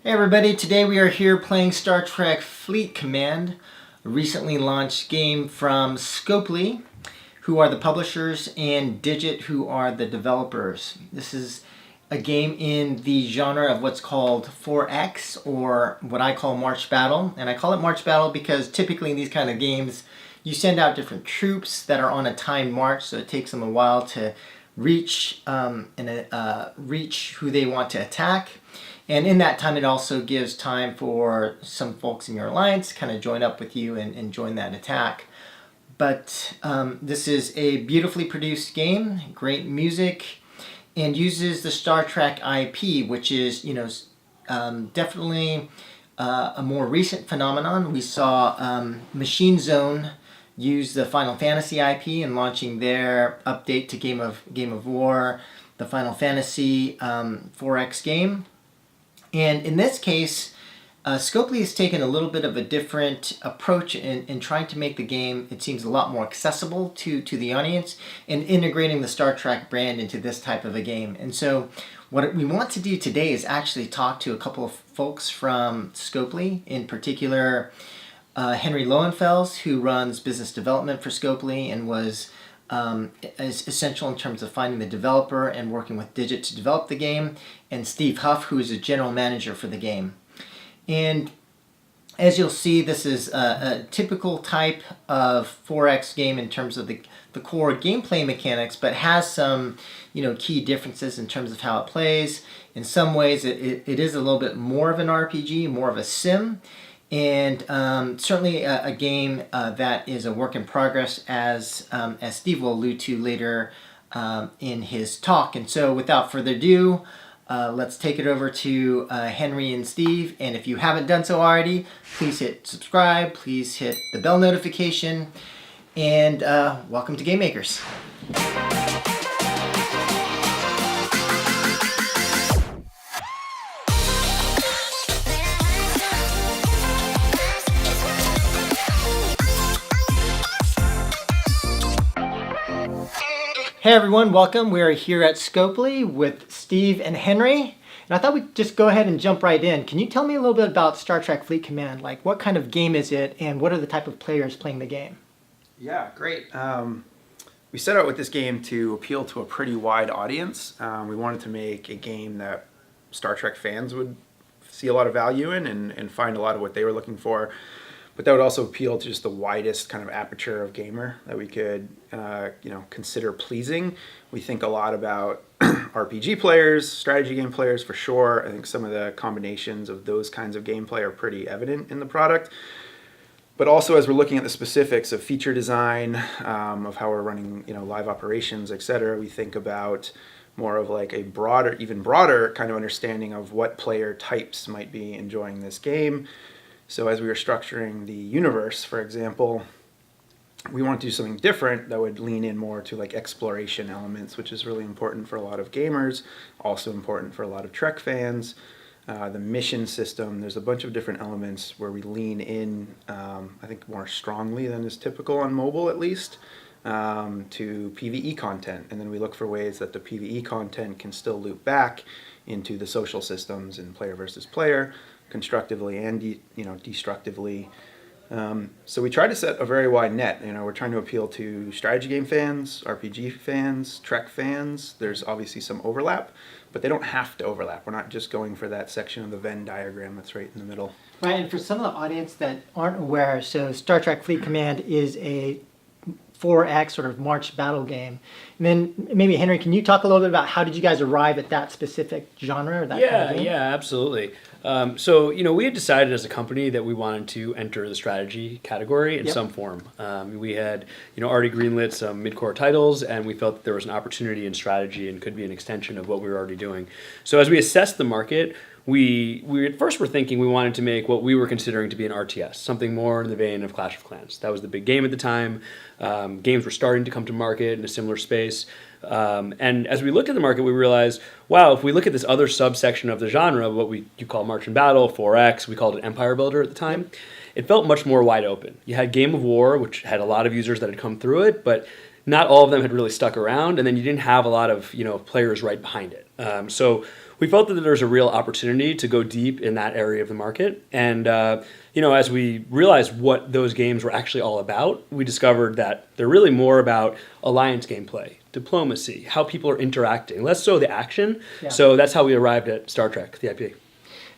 Hey everybody, today we are here playing Star Trek Fleet Command, a recently launched game from Scopely, who are the publishers, and Digit, who are the developers. This is a game in the genre of what's called 4X, or what I call March Battle. And I call it March Battle because typically in these kind of games, you send out different troops that are on a timed march, so it takes them a while to reach who they want to attack. And in that time, it also gives time for some folks in your alliance to kind of join up with you and join that attack. But this is a beautifully produced game, great music, and uses the Star Trek IP, which is, definitely a more recent phenomenon. We saw Machine Zone use the Final Fantasy IP in launching their update to Game of War, the Final Fantasy 4X game. And in this case, Scopely has taken a little bit of a different approach in trying to make the game, it seems, a lot more accessible to the audience, and integrating the Star Trek brand into this type of a game. And so what we want to do today is actually talk to a couple of folks from Scopely, in particular Henry Lowenfels, who runs business development for Scopely and was is essential in terms of finding the developer and working with Digit to develop the game, and Steve Huff, who is a general manager for the game. And as you'll see, this is a typical type of 4X game in terms of the core gameplay mechanics, but has some key differences in terms of how it plays. In some ways, it is a little bit more of an RPG, more of a sim, and certainly a game that is a work in progress, as Steve will allude to later in his talk. And so without further ado, let's take it over to Henry and Steve. And if you haven't done so already, please hit subscribe, please hit the bell notification, and welcome to Game Makers. Hey everyone, welcome. We are here at Scopely with Steve and Henry. And I thought we'd just go ahead and jump right in. Can you tell me a little bit about Star Trek Fleet Command? Like, what kind of game is it, and what are the type of players playing the game? Yeah, great. We set out with this game to appeal to a pretty wide audience. We wanted to make a game that Star Trek fans would see a lot of value in and find a lot of what they were looking for. But that would also appeal to just the widest kind of aperture of gamer that we could, consider pleasing. We think a lot about RPG players, strategy game players for sure. I think some of the combinations of those kinds of gameplay are pretty evident in the product. But also, as we're looking at the specifics of feature design, of how we're running, live operations, etc., we think about more of like a even broader kind of understanding of what player types might be enjoying this game. So as we were structuring the universe, for example, we want to do something different that would lean in more to like exploration elements, which is really important for a lot of gamers, also important for a lot of Trek fans. The mission system, there's a bunch of different elements where we lean in, I think more strongly than is typical on mobile at least, to PvE content. And then we look for ways that the PvE content can still loop back into the social systems in player versus player, constructively and destructively. So we try to set a very wide net. We're trying to appeal to strategy game fans, RPG fans, Trek fans. There's obviously some overlap, but they don't have to overlap. We're not just going for that section of the Venn diagram that's right in the middle. Right, and for some of the audience that aren't aware, so Star Trek Fleet Command is a 4X sort of March battle game. And then maybe, Henry, can you talk a little bit about how did you guys arrive at that specific genre or that kind of game? Yeah, absolutely. So we had decided as a company that we wanted to enter the strategy category in some form. We had, already greenlit some mid-core titles, and we felt that there was an opportunity in strategy and could be an extension of what we were already doing. So as we assessed the market, we at first were thinking we wanted to make what we were considering to be an RTS, something more in the vein of Clash of Clans. That was the big game at the time. Games were starting to come to market in a similar space. And as we looked at the market, we realized, wow, if we look at this other subsection of the genre, what you call March and Battle, 4X, we called it Empire Builder at the time, it felt much more wide open. You had Game of War, which had a lot of users that had come through it, but not all of them had really stuck around, and then you didn't have a lot of players right behind it. So we we felt that there's a real opportunity to go deep in that area of the market. And, as we realized what those games were actually all about, we discovered that they're really more about alliance gameplay, diplomacy, how people are interacting, less so the action. Yeah. So that's how we arrived at Star Trek, the IP.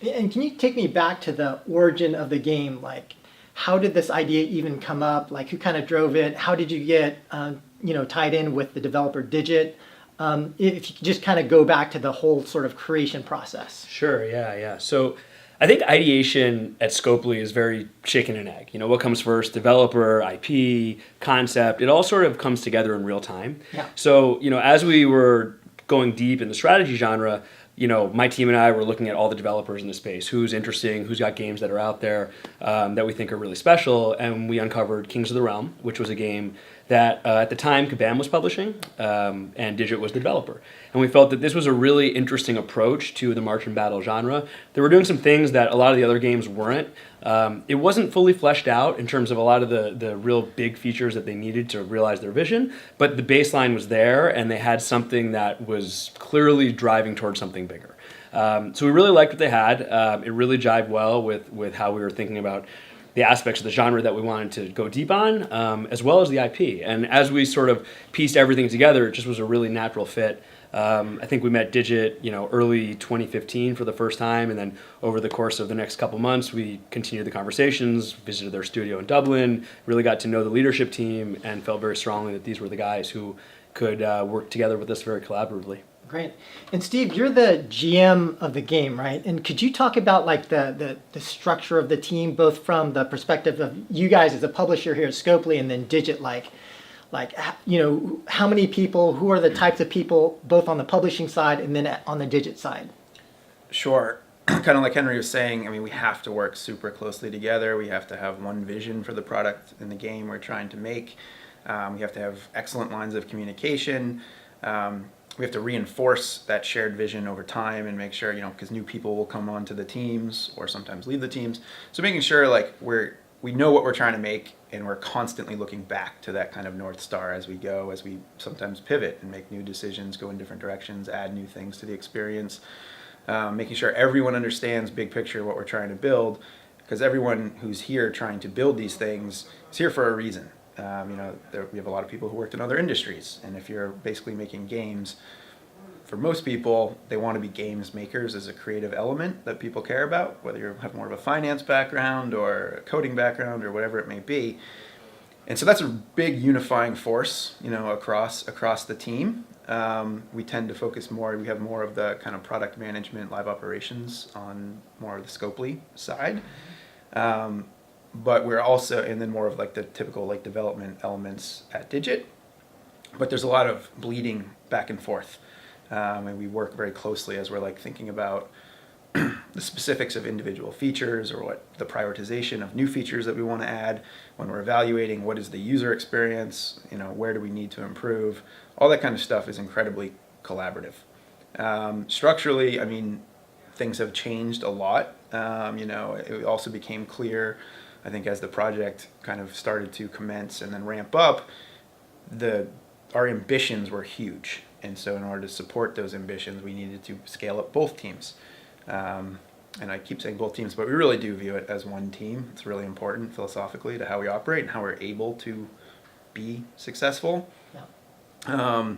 And can you take me back to the origin of the game? Like, how did this idea even come up? Like, who kind of drove it? How did you get, tied in with the developer Digit? If you could just kind of go back to the whole sort of creation process. Sure, yeah. So I think ideation at Scopely is very chicken and egg. What comes first? Developer, IP, concept. It all sort of comes together in real time. Yeah. So, as we were going deep in the strategy genre, my team and I were looking at all the developers in the space, who's interesting, who's got games that are out there that we think are really special, and we uncovered Kings of the Realm, which was a game that at the time Kabam was publishing, and Digit was the developer. And we felt that this was a really interesting approach to the March and Battle genre. They were doing some things that a lot of the other games weren't. It wasn't fully fleshed out in terms of a lot of the real big features that they needed to realize their vision, but the baseline was there, and they had something that was clearly driving towards something bigger. So we really liked what they had. It really jived well with how we were thinking about the aspects of the genre that we wanted to go deep on, as well as the IP. And as we sort of pieced everything together, it just was a really natural fit. I think we met Digit, early 2015 for the first time, and then over the course of the next couple months, we continued the conversations, visited their studio in Dublin, really got to know the leadership team, and felt very strongly that these were the guys who could work together with us very collaboratively. Great. And Steve, you're the GM of the game, right? And could you talk about like the structure of the team, both from the perspective of you guys as a publisher here at Scopely, and then Digit, how many people, who are the types of people, both on the publishing side and then on the Digit side? Sure. Kind of like Henry was saying, we have to work super closely together. We have to have one vision for the product in the game we're trying to make. We have to have excellent lines of communication. We have to reinforce that shared vision over time and make sure, because new people will come onto the teams or sometimes leave the teams. So making sure we know what we're trying to make, and we're constantly looking back to that kind of North Star as we go, as we sometimes pivot and make new decisions, go in different directions, add new things to the experience. Making sure everyone understands big picture what we're trying to build, because everyone who's here trying to build these things is here for a reason. We have a lot of people who worked in other industries, and if you're basically making games, for most people, they want to be games makers as a creative element that people care about, whether you have more of a finance background or a coding background or whatever it may be. And so that's a big unifying force, across the team. We tend to focus more, we have more of the kind of product management, live operations on more of the Scopely side. But we're also, and then more of the typical development elements at Digit. But there's a lot of bleeding back and forth. And we work very closely as we're thinking about the specifics of individual features, or what the prioritization of new features that we want to add, when we're evaluating what is the user experience, where do we need to improve. All that kind of stuff is incredibly collaborative. Structurally, things have changed a lot. It also became clear, I think, as the project kind of started to commence and then ramp up, our ambitions were huge. And so in order to support those ambitions, we needed to scale up both teams. And I keep saying both teams, but we really do view it as one team. It's really important philosophically to how we operate and how we're able to be successful. Yeah.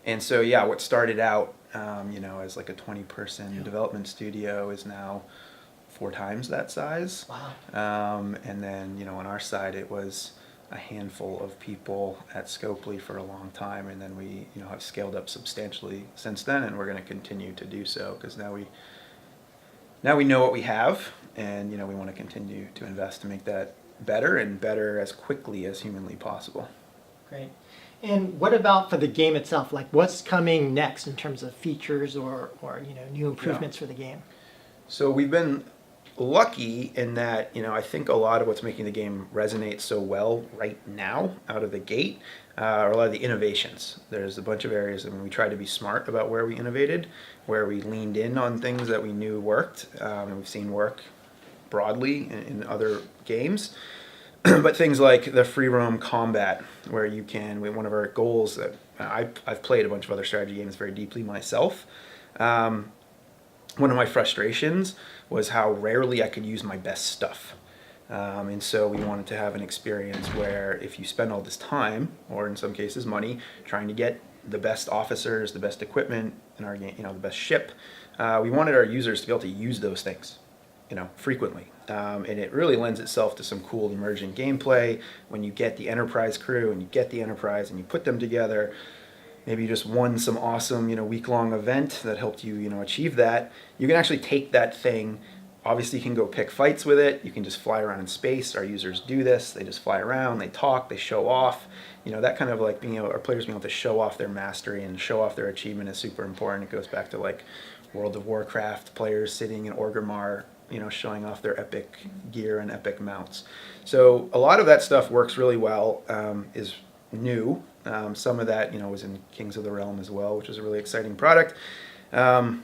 And so, what started out, as a 20-person development studio is now 4 times that size. Wow. And then, on our side, it was a handful of people at Scopely for a long time, and then we have scaled up substantially since then, and we're going to continue to do so, because now we know what we have, and we want to continue to invest to make that better, and better as quickly as humanly possible. Great. And what about for the game itself? What's coming next in terms of features or new improvements for the game? So we've been lucky in that, I think a lot of what's making the game resonate so well right now out of the gate are a lot of the innovations. There's a bunch of areas that we tried to be smart about where we innovated, where we leaned in on things that we knew worked, and we've seen work broadly in other games. But things like the free roam combat, where one of our goals that I've played a bunch of other strategy games very deeply myself. one of my frustrations was how rarely I could use my best stuff. And so we wanted to have an experience where if you spend all this time, or in some cases money, trying to get the best officers, the best equipment in our game, the best ship, we wanted our users to be able to use those things, frequently. And it really lends itself to some cool emergent gameplay when you get the Enterprise crew and you get the Enterprise and you put them together. Maybe you just won some awesome, week-long event that helped you, achieve that. You can actually take that thing. Obviously, you can go pick fights with it. You can just fly around in space. Our users do this. They just fly around. They talk. They show off. That kind of like our players being able to show off their mastery and show off their achievement is super important. It goes back to like World of Warcraft players sitting in Orgrimmar, showing off their epic gear and epic mounts. So a lot of that stuff works really well. Is new. Some of that, was in Kings of the Realm as well, which is a really exciting product. And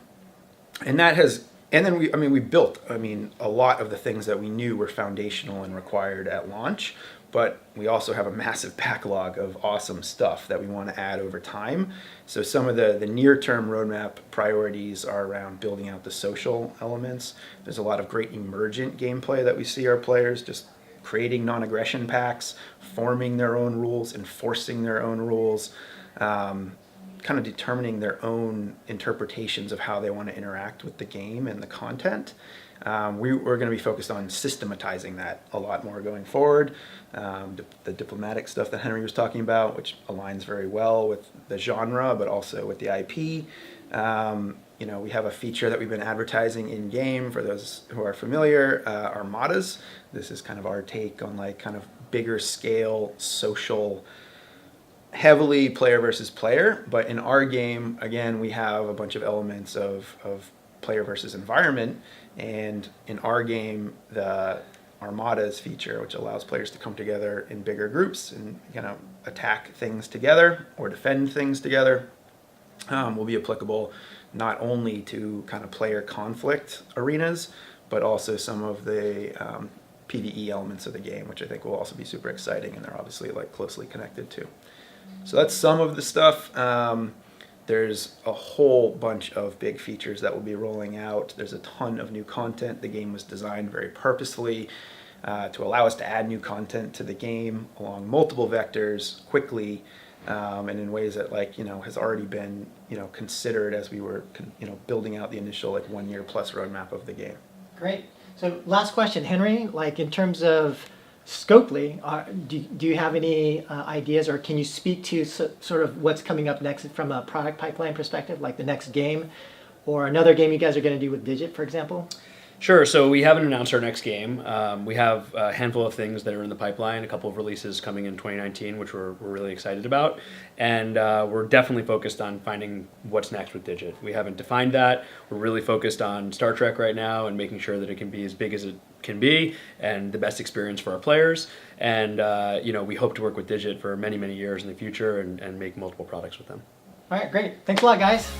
then we built, a lot of the things that we knew were foundational and required at launch, but we also have a massive backlog of awesome stuff that we want to add over time. So some of the near-term roadmap priorities are around building out the social elements. There's a lot of great emergent gameplay that we see our players just creating non-aggression packs, forming their own rules, enforcing their own rules, kind of determining their own interpretations of how they want to interact with the game and the content. We're going to be focused on systematizing that a lot more going forward. The diplomatic stuff that Henry was talking about, which aligns very well with the genre, but also with the IP. We have a feature that we've been advertising in game for those who are familiar, armadas. This is kind of our take on like kind of bigger scale social, heavily player versus player. But in our game, again, we have a bunch of elements of player versus environment. And in our game, the armadas feature, which allows players to come together in bigger groups and attack things together or defend things together, will be applicable not only to kind of player conflict arenas, but also some of the PvE elements of the game, which I think will also be super exciting, and they're obviously like closely connected too. So that's some of the stuff. There's a whole bunch of big features that will be rolling out. There's a ton of new content. The game was designed very purposefully to allow us to add new content to the game along multiple vectors quickly, and in ways that has already been considered as we were building out the initial 1 year plus roadmap of the game. Great. So last question, Henry, in terms of Scopely, do you have any ideas, or can you speak to sort of what's coming up next from a product pipeline perspective, like the next game or another game you guys are going to do with Digit, for example? Sure. So we haven't announced our next game. We have a handful of things that are in the pipeline, a couple of releases coming in 2019, which we're really excited about. And we're definitely focused on finding what's next with Digit. We haven't defined that. We're really focused on Star Trek right now and making sure that it can be as big as it can be and the best experience for our players. And we hope to work with Digit for many, many years in the future and make multiple products with them. All right, great. Thanks a lot, guys.